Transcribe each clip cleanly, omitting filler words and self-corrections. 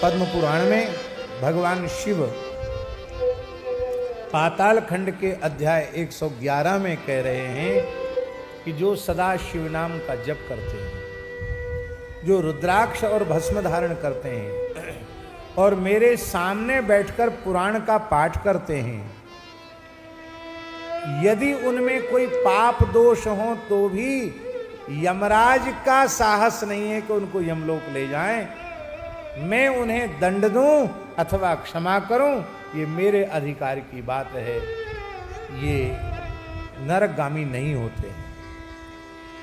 पद्म पुराण में भगवान शिव पाताल खंड के अध्याय 111 में कह रहे हैं कि जो सदा शिव नाम का जप करते हैं, जो रुद्राक्ष और भस्म धारण करते हैं और मेरे सामने बैठकर पुराण का पाठ करते हैं, यदि उनमें कोई पाप दोष हो तो भी यमराज का साहस नहीं है कि उनको यमलोक ले जाएं। मैं उन्हें दंड दूं अथवा क्षमा करूं, ये मेरे अधिकार की बात है। ये नरकगामी नहीं होते।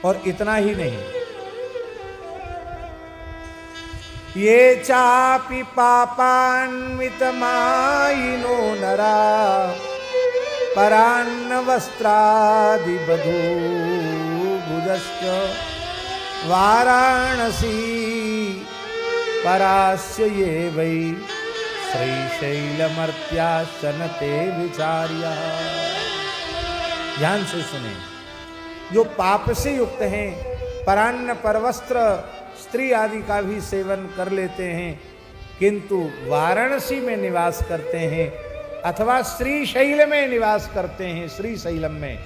और इतना ही नहीं, ये चापि पापान्वित मायिनो नरा परान्न वस्त्रादि बधू बुधश्च वाराणसी परास्य ये वै श्रीशैलमर्त्याश्चनते विचार्या। ध्यान से सुने, जो पाप से युक्त हैं, परान्न परवस्त्र स्त्री आदि का भी सेवन कर लेते हैं, किंतु वाराणसी में निवास करते हैं अथवा श्रीशैल में निवास करते हैं। श्रीशैलम में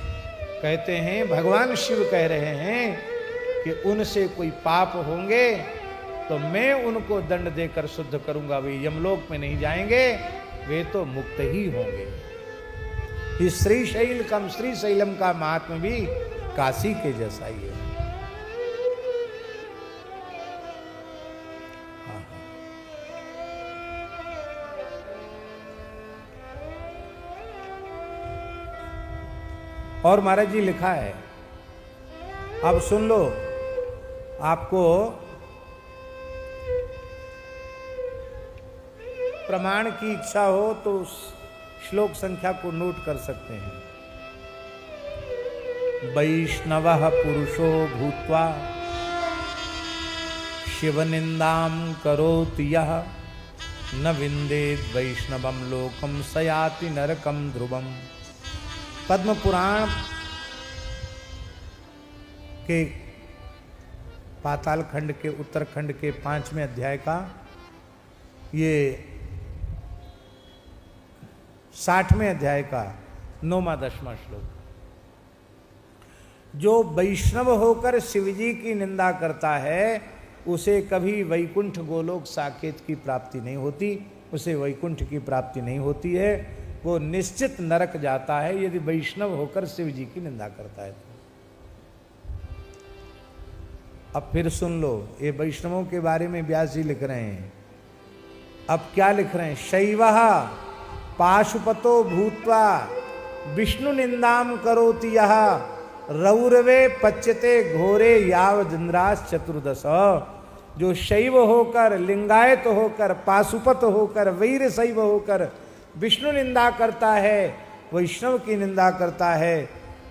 कहते हैं, भगवान शिव कह रहे हैं कि उनसे कोई पाप होंगे तो मैं उनको दंड देकर शुद्ध करूंगा। वे यमलोक में नहीं जाएंगे, वे तो मुक्त ही होंगे। इस श्रीशैलम का महात्मा भी काशी के जैसा ही है। और महाराज जी लिखा है, अब सुन लो, आपको प्रमाण की इच्छा हो तो श्लोक संख्या को नोट कर सकते हैं। वैष्णवः पुरुषो भूत्वा शिव निंदाम करोति यः न विंदेत वैष्णवम लोकम सयाति नरकम ध्रुवम। पद्म पुराण के पाताल खंड के उत्तरखंड के 5वें अध्याय का ये 60वें अध्याय का 9वां 10वां श्लोक। जो वैष्णव होकर शिवजी की निंदा करता है उसे कभी वैकुंठ गोलोक साकेत की प्राप्ति नहीं होती, उसे वैकुंठ की प्राप्ति नहीं होती है, वो निश्चित नरक जाता है यदि वैष्णव होकर शिवजी की निंदा करता है। अब फिर सुन लो, ये वैष्णवों के बारे में व्यास जी लिख रहे हैं। अब क्या लिख रहे हैं? शैवः पाशुपतो भूत्वा विष्णु निंदाम करोति यः रौरवे पच्यते घोरे यावदिन्द्रास चतुर्दश। जो शैव होकर, लिंगायत होकर, पाशुपत होकर, वीर शैव होकर विष्णु निंदा करता है, वैष्णव की निंदा करता है,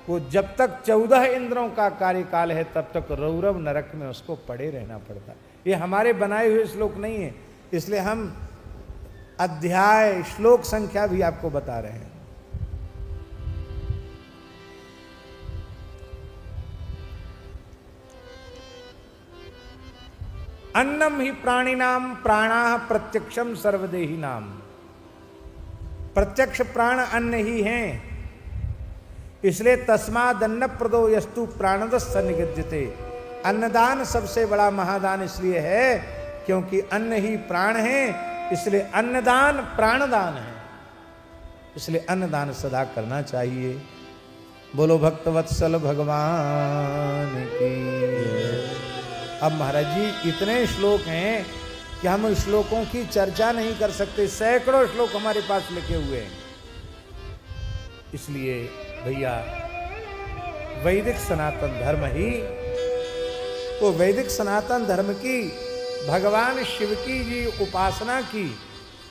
वो जब तक 14 इंद्रों का कार्यकाल है तब तक रौरव नरक में उसको पड़े रहना पड़ता है। ये हमारे बनाए हुए श्लोक नहीं है, इसलिए हम अध्याय श्लोक संख्या भी आपको बता रहे हैं। अन्नम ही प्राणिनाम प्राणाः प्रत्यक्षम सर्वदेही नाम। प्रत्यक्ष प्राण अन्न ही हैं, इसलिए तस्मादन्न प्रदो यस्तु प्राणदस्य निगद्यते। अन्नदान सबसे बड़ा महादान इसलिए है क्योंकि अन्न ही प्राण है, इसलिए अन्नदान प्राणदान है, इसलिए अन्नदान सदा करना चाहिए। बोलो भक्तवत्सल भगवान की। अब महाराज जी इतने श्लोक हैं कि हम श्लोकों की चर्चा नहीं कर सकते, सैकड़ों श्लोक हमारे पास लिखे हुए हैं। इसलिए भैया वैदिक सनातन धर्म ही, वो वैदिक सनातन धर्म की, भगवान शिव की जी उपासना की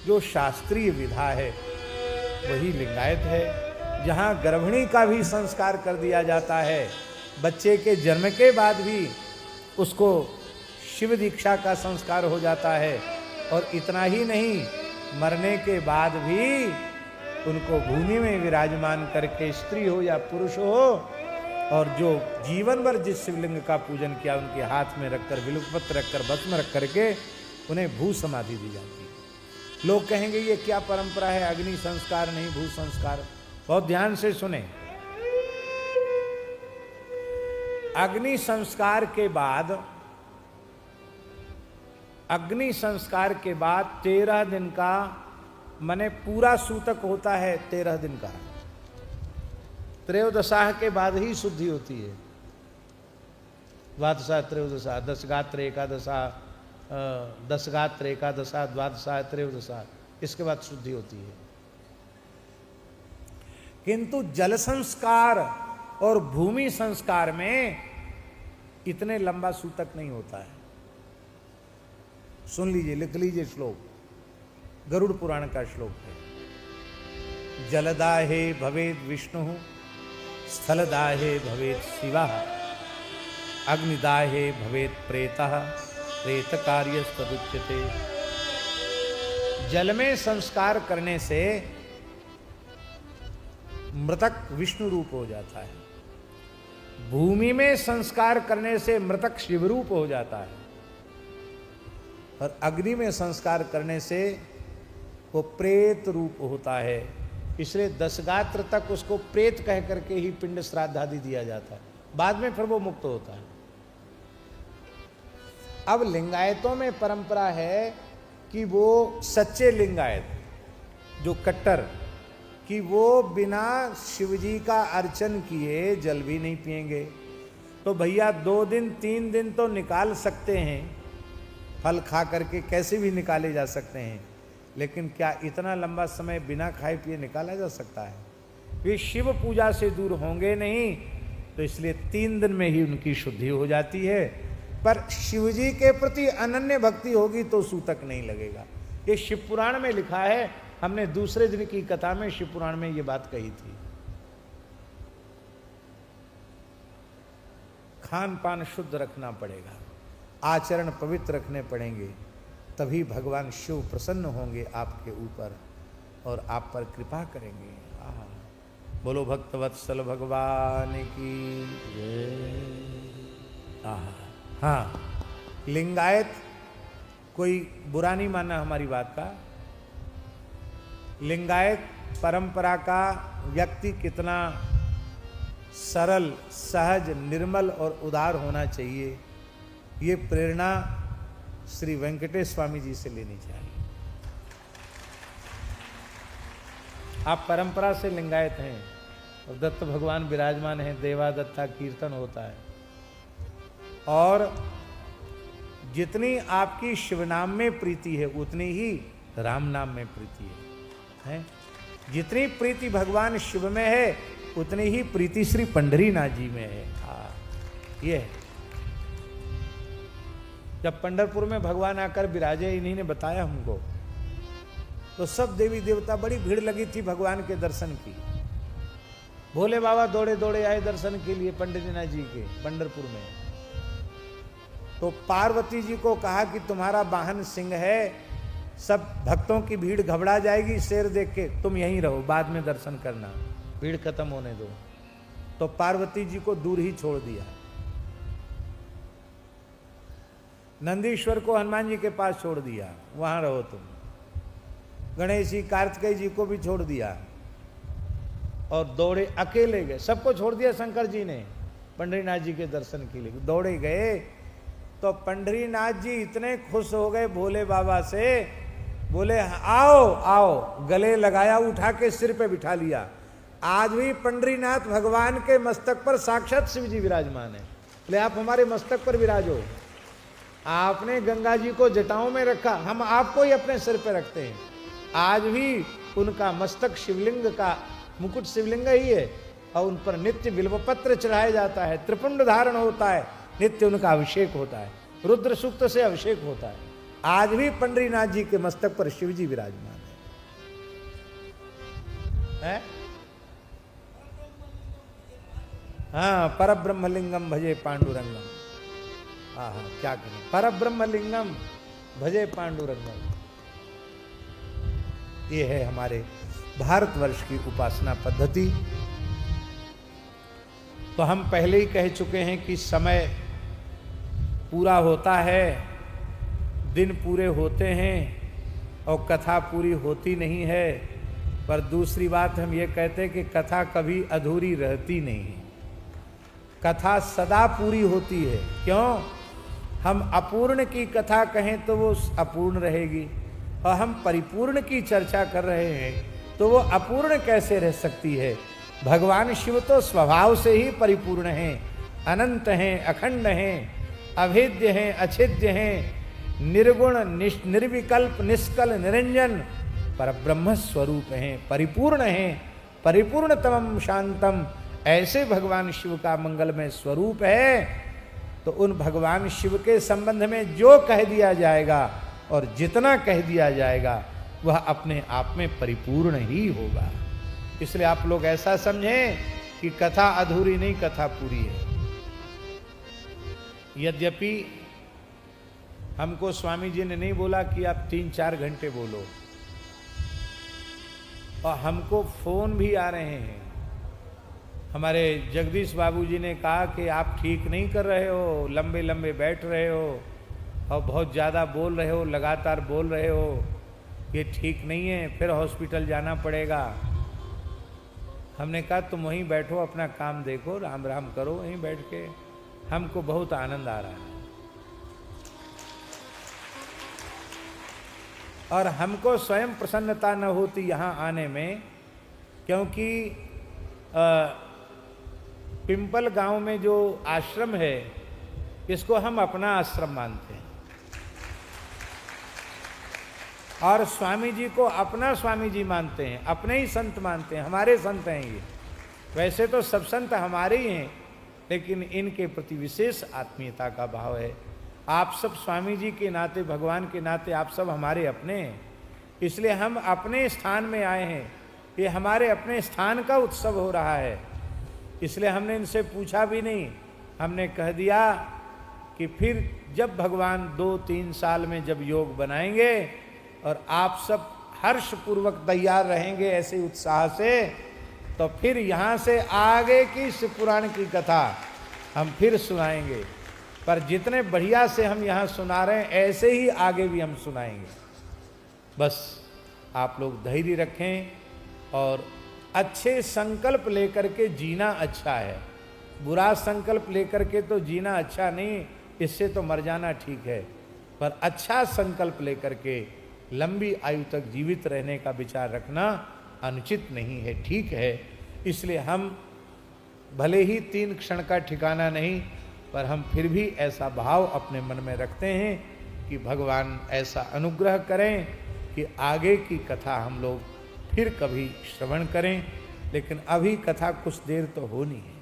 जो शास्त्रीय विधा है वही लिंगायत है, जहाँ गर्भिणी का भी संस्कार कर दिया जाता है, बच्चे के जन्म के बाद भी उसको शिव दीक्षा का संस्कार हो जाता है। और इतना ही नहीं, मरने के बाद भी उनको भूमि में विराजमान करके स्त्री हो या पुरुष हो, और जो जीवन भर जिस शिवलिंग का पूजन किया उनके हाथ में रखकर, विलुप्त रखकर, भस्म रख करके उन्हें भू समाधि दी जाती है। लोग कहेंगे ये क्या परंपरा है, अग्नि संस्कार नहीं भू संस्कार। बहुत ध्यान से सुने, अग्नि संस्कार के बाद 13 दिन का माने पूरा सूतक होता है 13 दिन का। त्रयोदशाह के बाद ही शुद्धि होती है। द्वादशा त्रयोदशा, दशगात्र एकादशा, दशगात्र एकादशा, द्वादशा त्रयोदशा, इसके बाद शुद्धि होती है। किंतु जल संस्कार और भूमि संस्कार में इतने लंबा सूतक नहीं होता है। सुन लीजिए, लिख लीजिए श्लोक, गरुड़ पुराण का श्लोक है। जलदाहे भवेद विष्णु, स्थलदाहे भवेद शिवा, अग्निदाहे भवेद प्रेतः, प्रेत कार्य तदुच्यते। जल में संस्कार करने से मृतक विष्णु रूप हो जाता है, भूमि में संस्कार करने से मृतक शिव रूप हो जाता है, और अग्नि में संस्कार करने से वो प्रेत रूप होता है। इसलिए दशगात्र तक उसको प्रेत कह करके ही पिंड श्राद्ध आदि दिया जाता है, बाद में फिर वो मुक्त होता है। अब लिंगायतों में परंपरा है कि वो सच्चे लिंगायत जो कट्टर, कि वो बिना शिवजी का अर्चन किए जल भी नहीं पिएंगे। तो भैया 2 दिन 3 दिन तो निकाल सकते हैं, फल खा करके कैसे भी निकाले जा सकते हैं, लेकिन क्या इतना लंबा समय बिना खाए पिए निकाला जा सकता है? वे शिव पूजा से दूर होंगे नहीं, तो इसलिए 3 दिन में ही उनकी शुद्धि हो जाती है। पर शिवजी के प्रति अनन्य भक्ति होगी तो सूतक नहीं लगेगा। ये शिव पुराण में लिखा है, हमने दूसरे दिन की कथा में शिव पुराण में ये बात कही थी। खान पान शुद्ध रखना पड़ेगा, आचरण पवित्र रखने पड़ेंगे, तभी भगवान शिव प्रसन्न होंगे आपके ऊपर और आप पर कृपा करेंगे। बोलो भक्तवत्सल भगवान की जय। हाँ, लिंगायत कोई बुरा नहीं माना हमारी बात का। लिंगायत परंपरा का व्यक्ति कितना सरल, सहज, निर्मल और उदार होना चाहिए, ये प्रेरणा श्री वेंकटेश स्वामी जी से लेनी चाहिए। आप परंपरा से लिंगायत हैं और दत्त भगवान विराजमान हैं, देवा दत्ता कीर्तन होता है, और जितनी आपकी शिव नाम में प्रीति है उतनी ही राम नाम में प्रीति है। जितनी प्रीति भगवान शिव में है उतनी ही प्रीति श्री पंढरीनाथ जी में है। ये है। जब पंढरपुर में भगवान आकर विराजे, इन्हीं ने बताया हमको, तो सब देवी देवता, बड़ी भीड़ लगी थी भगवान के दर्शन की। भोले बाबा दौड़े दौड़े आए दर्शन के लिए पंढरीनाथ जी के पंढरपुर में। तो पार्वती जी को कहा कि तुम्हारा वाहन सिंह है, सब भक्तों की भीड़ घबरा जाएगी शेर देख के, तुम यहीं रहो, बाद में दर्शन करना, भीड़ खत्म होने दो। तो पार्वती जी को दूर ही छोड़ दिया। नंदीश्वर को हनुमान जी के पास छोड़ दिया, वहां रहो तुम। गणेश जी, कार्तिकेय जी को भी छोड़ दिया और दौड़े, अकेले गए, सबको छोड़ दिया शंकर जी ने पंढरीनाथ जी के दर्शन के लिए। दौड़े गए तो पंढरीनाथ जी इतने खुश हो गए भोले बाबा से, बोले आओ आओ, गले लगाया, उठा के सिर पे बिठा लिया। आज भी पंढरीनाथ भगवान के मस्तक पर साक्षात शिव जी विराजमान है। बोले आप हमारे मस्तक पर विराजो। आपने गंगा जी को जटाओं में रखा, हम आपको ही अपने सिर पे रखते हैं। आज भी उनका मस्तक शिवलिंग का मुकुट शिवलिंग ही है, और उन पर नित्य बिल्वपत्र चढ़ाया जाता है, त्रिपुंड धारण होता है, नित्य उनका अभिषेक होता है, रुद्र सूक्त से अभिषेक होता है। आज भी पंढरीनाथ जी के मस्तक पर शिव जी विराजमान है? हाँ, परब्रह्मलिंगम भजे पांडुरंगम। हाँ, क्या करें, परब्रह्मलिंगम भजे पांडुरंगम। ये है हमारे भारतवर्ष की उपासना पद्धति। तो हम पहले ही कह चुके हैं कि समय पूरा होता है, दिन पूरे होते हैं, और कथा पूरी होती नहीं है। पर दूसरी बात हम ये कहते हैं कि कथा कभी अधूरी रहती नहीं है, कथा सदा पूरी होती है। क्यों? हम अपूर्ण की कथा कहें तो वो अपूर्ण रहेगी, और हम परिपूर्ण की चर्चा कर रहे हैं तो वो अपूर्ण कैसे रह सकती है? भगवान शिव तो स्वभाव से ही परिपूर्ण हैं, अनंत हैं, अखंड हैं, अभेद्य हैं, अछेद्य हैं, निर्गुण, निर्विकल्प, निष्कल, निरंजन पर ब्रह्म स्वरूप हैं, परिपूर्ण हैं, परिपूर्णतमं शांतम। ऐसे भगवान शिव का मंगलमय स्वरूप है। तो उन भगवान शिव के संबंध में जो कह दिया जाएगा और जितना कह दिया जाएगा वह अपने आप में परिपूर्ण ही होगा। इसलिए आप लोग ऐसा समझें कि कथा अधूरी नहीं, कथा पूरी है। यद्यपि हमको स्वामी जी ने नहीं बोला कि आप 3-4 घंटे बोलो, और हमको फोन भी आ रहे हैं। हमारे जगदीश बाबूजी ने कहा कि आप ठीक नहीं कर रहे हो, लंबे लंबे बैठ रहे हो और बहुत ज़्यादा बोल रहे हो, लगातार बोल रहे हो, ये ठीक नहीं है, फिर हॉस्पिटल जाना पड़ेगा। हमने कहा तुम वहीं बैठो, अपना काम देखो, राम राम करो वहीं बैठ के। हमको बहुत आनंद आ रहा है और हमको स्वयं प्रसन्नता न होती यहाँ आने में, क्योंकि पिंपल गांव में जो आश्रम है इसको हम अपना आश्रम मानते हैं और स्वामी जी को अपना स्वामी जी मानते हैं, अपने ही संत मानते हैं, हमारे संत हैं ये। वैसे तो सब संत हमारे ही हैं, लेकिन इनके प्रति विशेष आत्मीयता का भाव है। आप सब स्वामी जी के नाते, भगवान के नाते आप सब हमारे अपने हैं, इसलिए हम अपने स्थान में आए हैं। ये हमारे अपने स्थान का उत्सव हो रहा है, इसलिए हमने इनसे पूछा भी नहीं। हमने कह दिया कि फिर जब भगवान 2-3 साल में जब योग बनाएंगे और आप सब हर्षपूर्वक तैयार रहेंगे ऐसे उत्साह से, तो फिर यहाँ से आगे की शिव पुराण की कथा हम फिर सुनाएंगे। पर जितने बढ़िया से हम यहाँ सुना रहे हैं ऐसे ही आगे भी हम सुनाएंगे। बस आप लोग धैर्य रखें और अच्छे संकल्प लेकर के जीना अच्छा है। बुरा संकल्प लेकर के तो जीना अच्छा नहीं, इससे तो मर जाना ठीक है। पर अच्छा संकल्प लेकर के लंबी आयु तक जीवित रहने का विचार रखना अनुचित नहीं है, ठीक है। इसलिए हम भले ही 3 क्षण का ठिकाना नहीं, पर हम फिर भी ऐसा भाव अपने मन में रखते हैं कि भगवान ऐसा अनुग्रह करें कि आगे की कथा हम लोग फिर कभी श्रवण करें। लेकिन अभी कथा कुछ देर तो होनी है,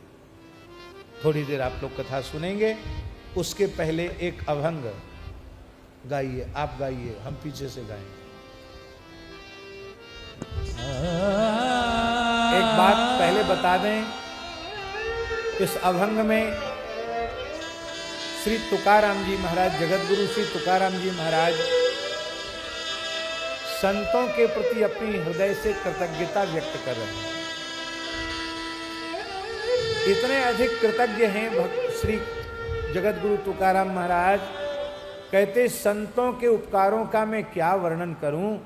थोड़ी देर आप लोग कथा सुनेंगे। उसके पहले एक अभंग गाइए, आप गाइए, हम पीछे से गाएंगे। एक बात पहले बता दें, इस अभंग में श्री तुकाराम जी महाराज, जगतगुरु श्री तुकाराम जी महाराज संतों के प्रति अपनी हृदय से कृतज्ञता व्यक्त कर रहे हैं। इतने अधिक कृतज्ञ हैं श्री जगतगुरु तुकाराम महाराज, कहते संतों के उपकारों का मैं क्या वर्णन करूं।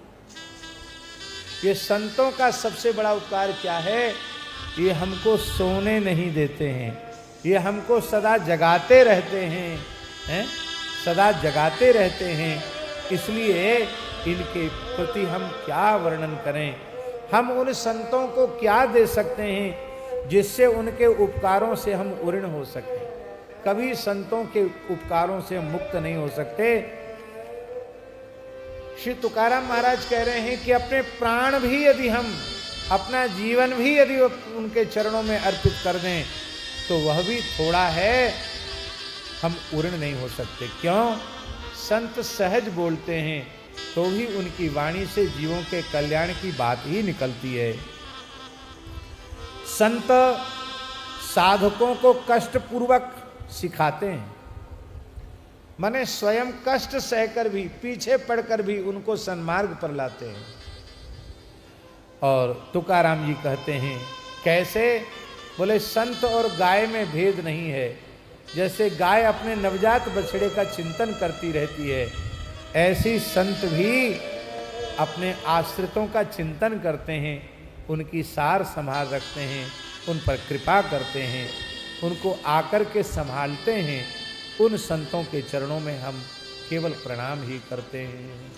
ये संतों का सबसे बड़ा उपकार क्या है? ये हमको सोने नहीं देते हैं, ये हमको सदा जगाते रहते हैं, सदा जगाते रहते हैं। इसलिए इनके प्रति हम क्या वर्णन करें। हम उन संतों को क्या दे सकते हैं जिससे उनके उपकारों से हम उऋण हो सकें। कभी संतों के उपकारों से मुक्त नहीं हो सकते। श्री तुकाराम महाराज कह रहे हैं कि अपने प्राण भी यदि हम, अपना जीवन भी यदि उनके चरणों में अर्पित कर दें तो वह भी थोड़ा है, हम उऋण नहीं हो सकते। क्यों? संत सहज बोलते हैं तो भी उनकी वाणी से जीवों के कल्याण की बात ही निकलती है। संत साधकों को कष्ट पूर्वक सिखाते हैं, माने स्वयं कष्ट सहकर भी, पीछे पड़कर भी उनको सन्मार्ग पर लाते हैं। और तुकाराम जी कहते हैं कैसे? बोले संत और गाय में भेद नहीं है। जैसे गाय अपने नवजात बछड़े का चिंतन करती रहती है, ऐसी संत भी अपने आश्रितों का चिंतन करते हैं, उनकी सार संभाल रखते हैं, उन पर कृपा करते हैं, उनको आकर के संभालते हैं, उन संतों के चरणों में हम केवल प्रणाम ही करते हैं।